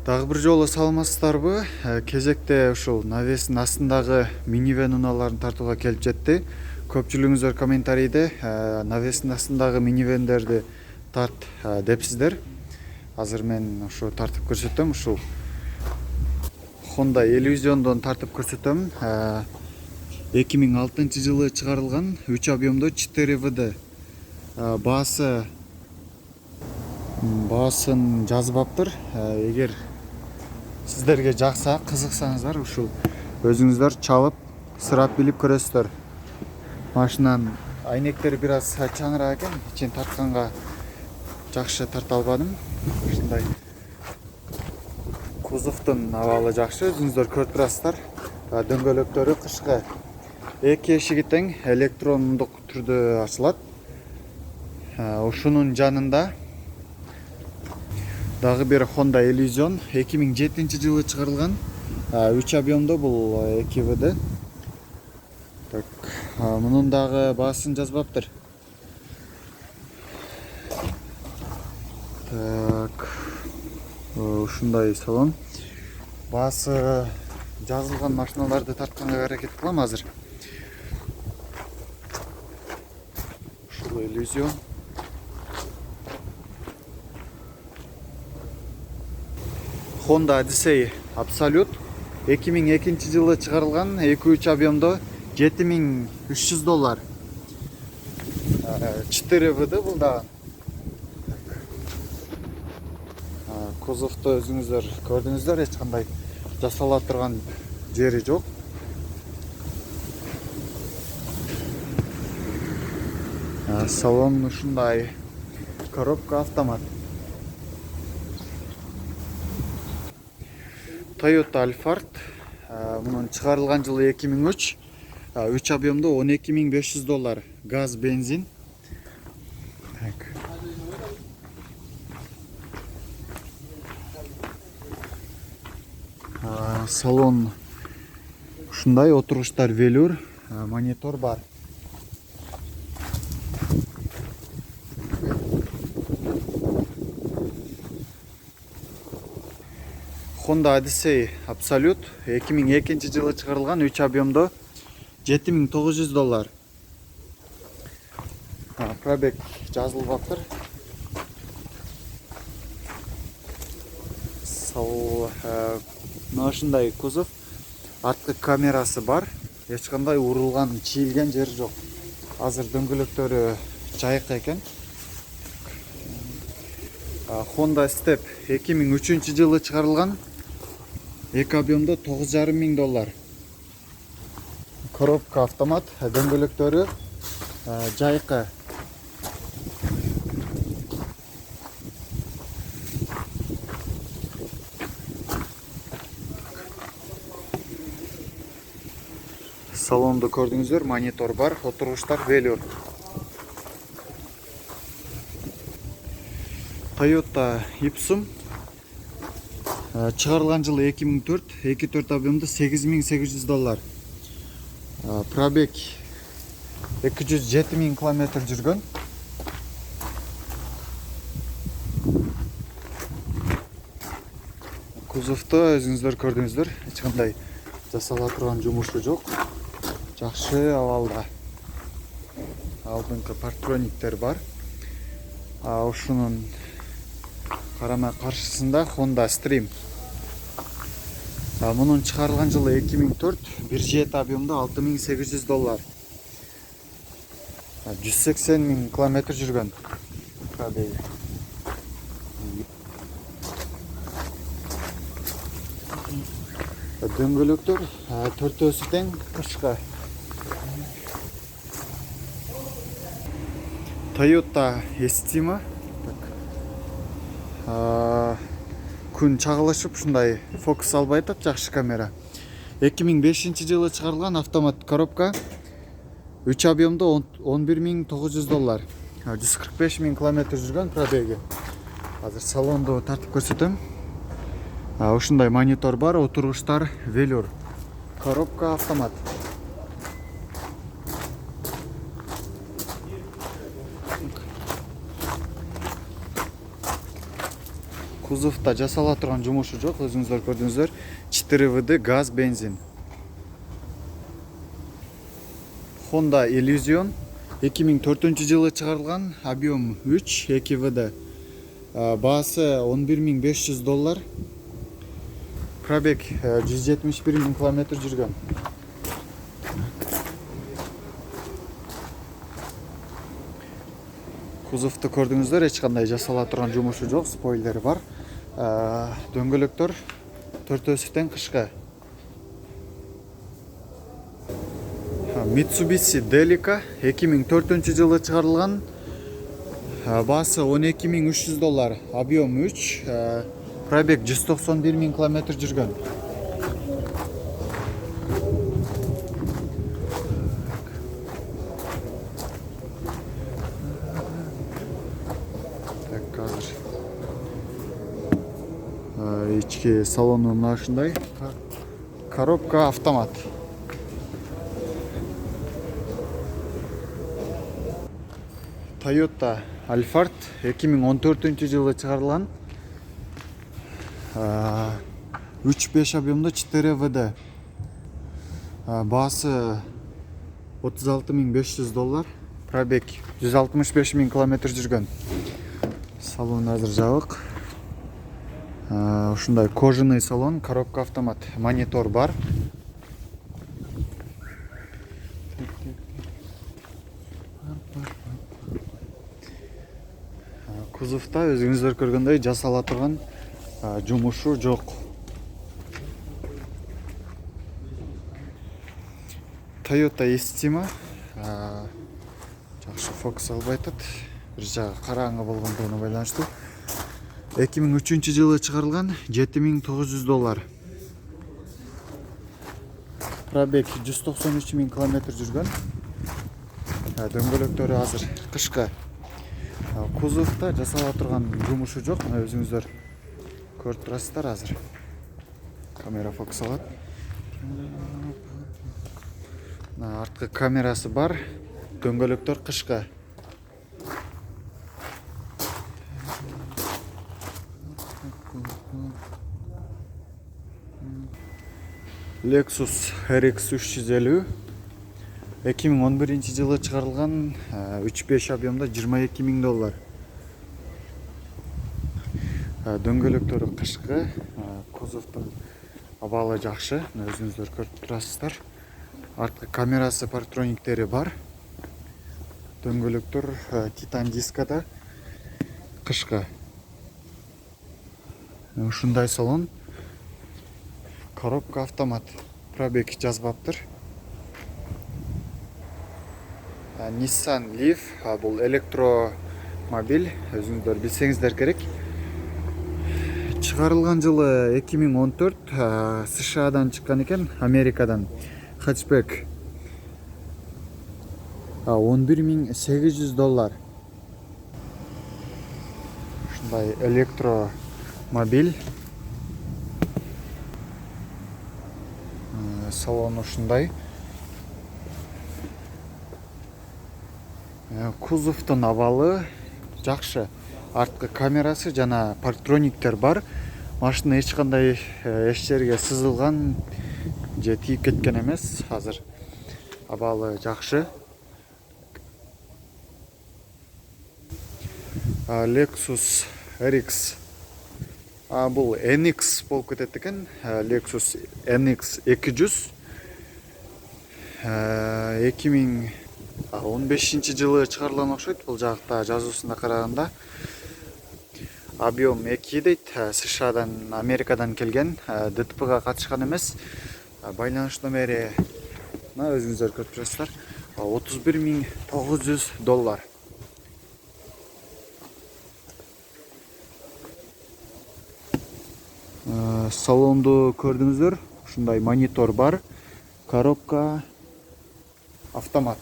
Дагы бир жолу саламатсыздарбы? Кезекте ушул навестин астындагы минивэн унааларын тартууга келип жетти. Көпчүлүгүңүздөр комментарийде навестин астындагы минивэндерди тарт депсиздер. Азыр мен ушу тартып көрсөтөм. Ушул Honda Elysion'дон тартып көрсөтөм. 2006 жылы чыгарылган 3 объемдо 4ВД. Баасын жазбаптыр. Эгер сиздерге жакса, кызыксаңыздар, ушул өзүңүздөр чалып, сырап билип көрөсүздөр. Машинанын айнектери бир аз чаңыраак экен, ичин тартканга жакшы тарта албадым. Ушундай кузовдун абалы жакшы, өзүңүздөр көрүп турасыздар. Дөңгөлөктөрү кышкы. Эки эшиги тең электрондук түрдө ачылат. Ушунун жанында дагы бир Honda Elysion 2007 жылы чыгарылган 3 объемдо, бул 2ВД. Так, мунун дагы баасын жазбаптыр. Так, ушундай салон. Баасы жазылган машиналарды тартканга аракет кылам азыр. Ушул Elysion. Honda Odyssey Absolute 2002 жылы чыгарылган 2-3 объемдо $7300. 4ВД бул дагы. Кузовду өзүңүздөр көрдүңүздөр, эч кандай жасала турган жери жок. Салон ушундай. Коробка автомат. Toyota Alphard, bunun çıkarılgan yılı 2003, 3 объемдо $12500, gaz, benzin. Так. Salon ушундай, отургучтар велюр, монитор бар. Honda Odyssey Absolute 2002 жылы чыгарылган 3 объемдо $7900. Пробег жазылбаптыр. Ушундай кузов, арткы камерасы бар, эч кандай урулган, чийилген жери жок. Азыр дөңгөлөктөрү жайык экен. Honda Step 2003 жылы чыгарылган 2 объемдо $9500. Коробка автомат, дөңгөлөктөрү жайкы. Салонду көрдүңүздөр, монитор бар, отургучтар велюр. Toyota Ipsum чыгарылган жылы 2004, 2-4 объемдо $8800. Пробег 207 000 км жүргөн. Кузовдо өзүңүздөр көрдүңүздөр, эч кандай жасала турган жумушу жок. Жакшы абалда. Алдыңкы партрониктер бар. Ушунун карама каршысында Honda Stream. Мунун чыгарылган жылы 2004, 1.7 объемдо $6800. 180 000 км жүргөн. Дөңгөлөктөр төртөөсү тең, кышкы. Toyota Estima. Күн чагылышып, ушундай фокус албай атат, жакшы камера. 2005 жылы чыгарылган автомат коробка, 3 объемдо $11900. 145 000 км жүргөн пробеги. Азыр салонду тартып көрсөтөм. Ушундай монитор бар, отургучтар велюр. Коробка автомат. кузовда жасала турган жумушу жок. Өзүңүздөр көрдүңүздөр. 4ВД газ, бензин. Honda Elysion 2004-жылы чыгарылган, объем 3, 2ВД. Баасы $11.500. Пробег 171 000 км жүргөн. Кузовду көрдүңүздөр, эч кандай жасала турган жумушу жок, спойлери бар. Дөңгөлөктөр төртөөсүтен кышкы. Mitsubishi Delica 2004-жылы чыгарылган. Баасы $12.300, объем 3, пробег 191 000 км жүргөн. İçki salonu мына ушундай. Коробка автомат. Toyota Alphard 2014-жылы чыгарылган. 3.5 объемдо 4ВД. Баасы $36.500. Пробег 165 000 км жүргөн. Салон азыр жабык. Ушундай кожаный салон, коробка автомат, монитор бар. Кузовда өзүңүздөр көргөндөй жасала турган жумушу жок. Toyota Estima жакшы фокус албай атат. Бир жагы караңгы болгондугуна байланыштуу. 2003-жылы чыгарылган, $7.900. Пробег 193 000 км жүргөн. Дөңгөлөктөрү азыр кышкы. Кузовда жасала турган жумушу жок. Өзүңүздөр көрүп турасыздар азыр. Камера фокус алат. Арткы камерасы бар. Дөңгөлөктөр кышкы. Lexus RX 350 2011-жылы чыгарылган, 3.5 объемда $22.000. Дөңгөлөктөрү кышкы, кузовдун абалы жакшы, өзүңүздөр көрүп турасыздар. Арткы камерасы, парктрониктери бар. Дөңгөлөктөр титан дискада кышкы. Ушундай салон. Коробка автомат. Пробег жазбаптыр. Nissan Leaf, бул электромобиль, өзүңүздөр билсеңиздер керек. Чыгарылган жылы 2014, США-дан чыккан экен, Америкадан. Хэтчбек. $11.800. Ушундай электромобиль. Салон ушундай. Кузовдун абалы жакшы. Арткы камерасы жана парктрониктер бар. Машина эч кандай эч жерге сызылган же тийип кеткен эмес. Азыр абалы жакшы. Lexus RX. Бул NX болуп кетет экен. Lexus NX 200. 2015-жылы чыгарылган окшойт. Бул жакта жазуусунда караганда. Объем 2 дейт. США-дан, Америкадан келген. ДТПга катышкан эмес. Байланыш номери өзүңүздөр көрүп турасыздар. $31.900. Салонду көрдүңүздөр. Ушундай монитор бар. Коробка автомат.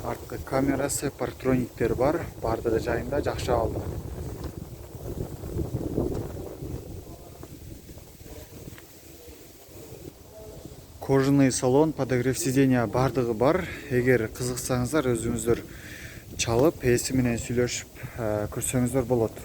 Арткы камерасы, парктрониктер бар. Бардыгы жайында жакшы алды. Кожаный салон, подогрев сиденья бардыгы бар. Эгер кызыксаңыздар, өзүңүздөр чалып ээси менен сүйлөшүп көрсөңүздөр болот.